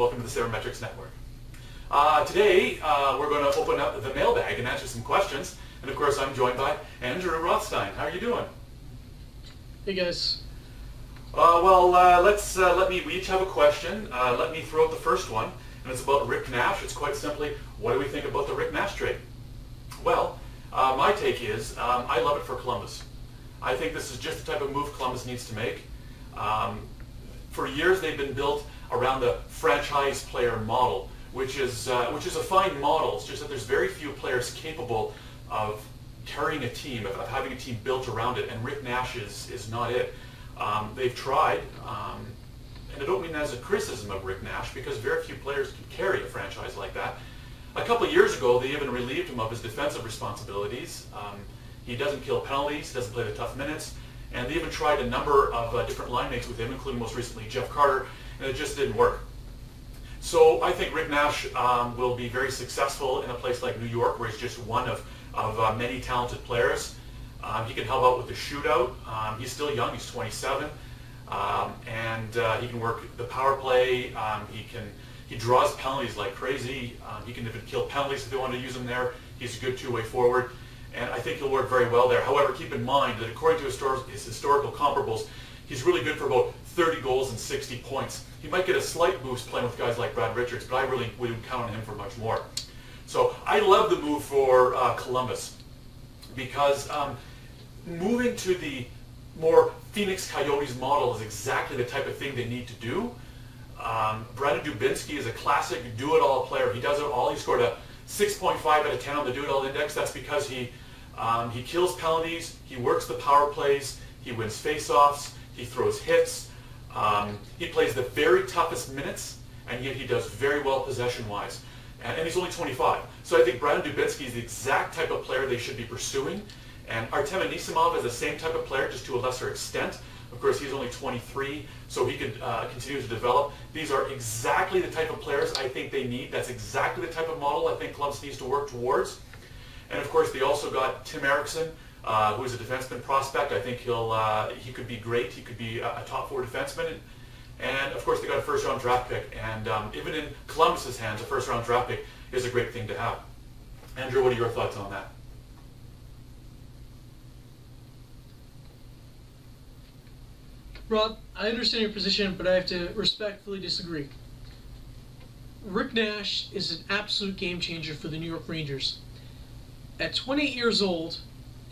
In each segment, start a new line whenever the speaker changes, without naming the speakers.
Welcome to the Sabermetrics Network. Today, we're going to open up the mailbag and answer some questions. And of course, I'm joined by Andrew Rothstein. How are you doing?
Hey guys.
We each have a question. Let me throw out the first one, and it's about Rick Nash. It's quite simply, what do we think about the Rick Nash trade? Well, my take is, I love it for Columbus. I think this is just the type of move Columbus needs to make. For years, they've been built around the franchise player model, which is a fine model. It's just that there's very few players capable of carrying a team, of having a team built around it, and Rick Nash is not it. They've tried, and I don't mean that as a criticism of Rick Nash, because very few players can carry a franchise like that. A couple of years ago, they even relieved him of his defensive responsibilities. He doesn't kill penalties, he doesn't play the tough minutes, and they even tried a number of different line mates with him, including most recently Jeff Carter, and it just didn't work. So I think Rick Nash will be very successful in a place like New York, where he's just one of many talented players. He can help out with the shootout. He's still young, he's 27, and he can work the power play. He draws penalties like crazy. He can even kill penalties if they want to use him there. He's a good two-way forward, and I think he'll work very well there. However, keep in mind that according to his historical comparables, he's really good for about 30 goals and 60 points. He might get a slight boost playing with guys like Brad Richards, but I really wouldn't count on him for much more. So I love the move for Columbus, because moving to the more Phoenix Coyotes model is exactly the type of thing they need to do. Brandon Dubinsky is a classic do-it-all player. He does it all. He scored a 6.5 out of 10 on the do-it-all index. That's because he kills penalties, he works the power plays, he wins face-offs, he throws hits, he plays the very toughest minutes, and yet he does very well possession-wise. And he's only 25. So I think Brandon Dubinsky is the exact type of player they should be pursuing. And Artem Anisimov is the same type of player, just to a lesser extent. Of course, he's only 23, so he could continue to develop. These are exactly the type of players I think they need. That's exactly the type of model I think Columbus needs to work towards. And of course, they also got Tim Eriksson, who is a defenseman prospect. I think he could be great. He could be a top four defenseman. And of course, they got a first-round draft pick. And even in Columbus's hands, a first-round draft pick is a great thing to have. Andrew, what are your thoughts on that?
Rob, I understand your position, but I have to respectfully disagree. Rick Nash is an absolute game changer for the New York Rangers. At 28 years old,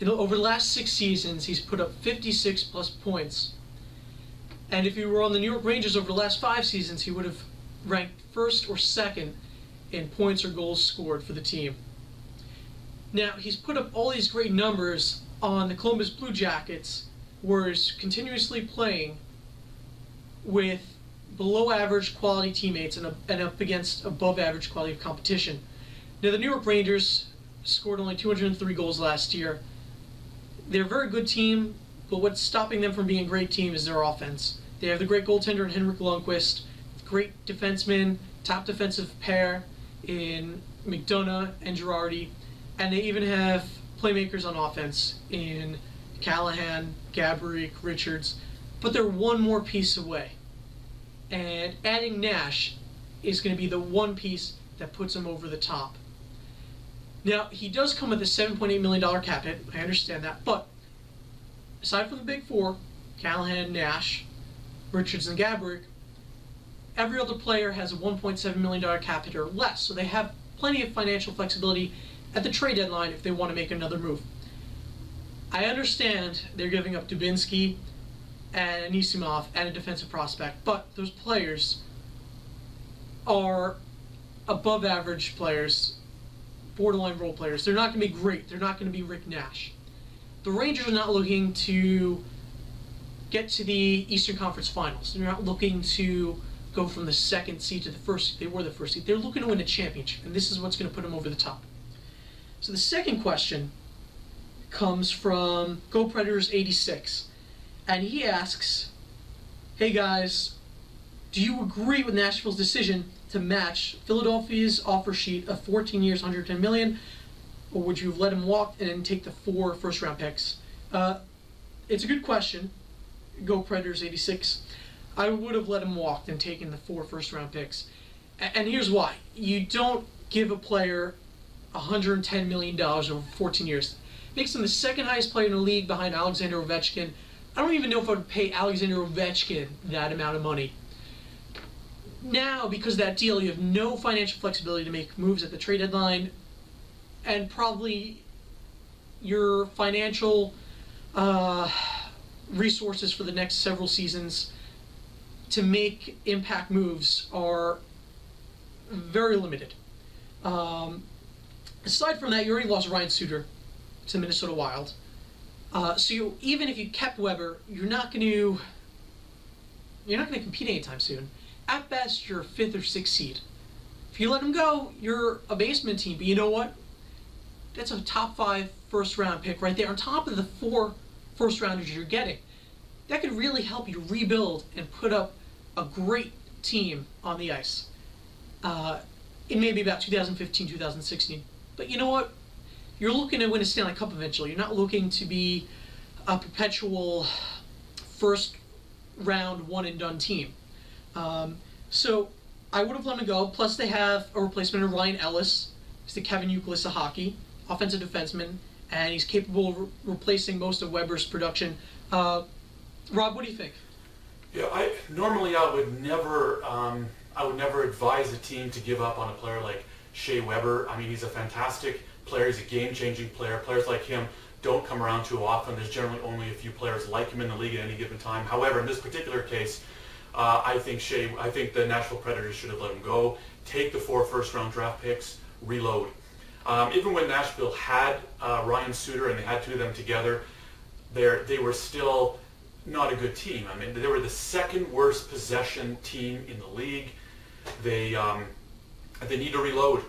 over the last 6 seasons, he's put up 56 plus points. And if he were on the New York Rangers over the last 5 seasons, he would have ranked first or second in points or goals scored for the team. Now, he's put up all these great numbers on the Columbus Blue Jackets, where he's continuously playing with below average quality teammates and up against above average quality of competition. Now, the New York Rangers scored only 203 goals last year. They're a very good team, but what's stopping them from being a great team is their offense. They have the great goaltender in Henrik Lundqvist, great defenseman, top defensive pair in McDonough and Girardi, and they even have playmakers on offense in Callahan, Gaborik, Richards, but they're one more piece away. And adding Nash is going to be the one piece that puts them over the top. Now, he does come with a $7.8 million cap hit, I understand that, but aside from the big four, Callahan, Nash, Richards, and Gaborik, every other player has a $1.7 million cap hit or less, so they have plenty of financial flexibility at the trade deadline if they want to make another move. I understand they're giving up Dubinsky and Anisimov and a defensive prospect, but those players are above average players, borderline role players. They're not going to be great. They're not going to be Rick Nash. The Rangers are not looking to get to the Eastern Conference Finals. They're not looking to go from the second seed to the first seed. They were the first seed. They're looking to win a championship, and this is what's going to put them over the top. So the second question comes from GoPredators86, and he asks, hey guys, do you agree with Nashville's decision to match Philadelphia's offer sheet of 14 years, $110 million, or would you have let him walk and then take the 4 first-round picks? It's a good question, GoPredators86. I would have let him walk and taken the 4 first-round picks. And here's why. You don't give a player $110 million over 14 years. Makes him the second highest player in the league behind Alexander Ovechkin. I don't even know if I would pay Alexander Ovechkin that amount of money. Now, because of that deal, you have no financial flexibility to make moves at the trade deadline, and probably your financial resources for the next several seasons to make impact moves are very limited. Aside from that, you already lost Ryan Suter to Minnesota Wild. So even if you kept Weber, you're not going to compete anytime soon. At best, you're a 5th or 6th seed. If you let him go, you're a basement team. But you know what? That's a top 5 first-round pick right there, on top of the 4 first-rounders you're getting. That could really help you rebuild and put up a great team on the ice. It may be about 2015, 2016. But you know what? You're looking to win a Stanley Cup eventually. You're not looking to be a perpetual first-round one-and-done team. So I would have let him go. Plus, they have a replacement of Ryan Ellis. He's the Kevin Youkilis of hockey, offensive defenseman, and he's capable of replacing most of Weber's production. Rob, what do you think?
Yeah, I would never advise a team to give up on a player like Shea Weber. I mean, he's a fantastic player. He's a game-changing player. Players like him don't come around too often. There's generally only a few players like him in the league at any given time. However, in this particular case, I think the Nashville Predators should have let him go. Take the 4 first-round draft picks, reload. Even when Nashville had Ryan Suter and they had 2 of them together, they were still not a good team. I mean, they were the 2nd worst possession team in the league. They need to reload.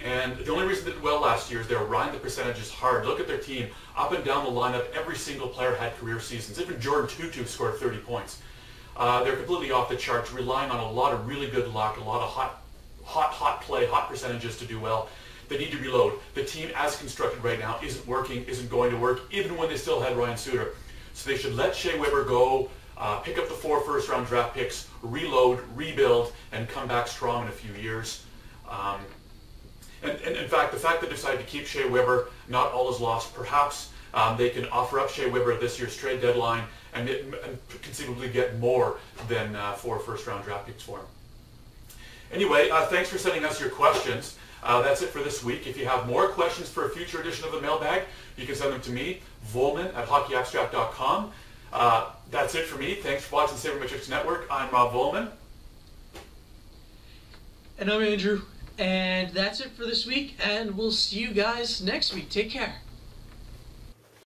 And the only reason they did well last year is they were riding the percentages hard. Look at their team. Up and down the lineup, every single player had career seasons. Even Jordan Tutu scored 30 points. They're completely off the charts, relying on a lot of really good luck, a lot of hot play, hot percentages to do well. They need to reload. The team as constructed right now isn't working, isn't going to work, even when they still had Ryan Suter. So they should let Shea Weber go, pick up the 4 first-round draft picks, reload, rebuild, and come back strong in a few years. And in fact, the fact that they decided to keep Shea Weber, not all is lost. Perhaps they can offer up Shea Weber at this year's trade deadline and conceivably get more than 4 first-round draft picks for him. Anyway, thanks for sending us your questions. That's it for this week. If you have more questions for a future edition of the Mailbag, you can send them to me, Vollman at hockeyabstract.com. That's it for me. Thanks for watching Sabermetrics Network. I'm Rob Vollman.
And I'm Andrew. And that's it for this week, and we'll see you guys next week. Take care.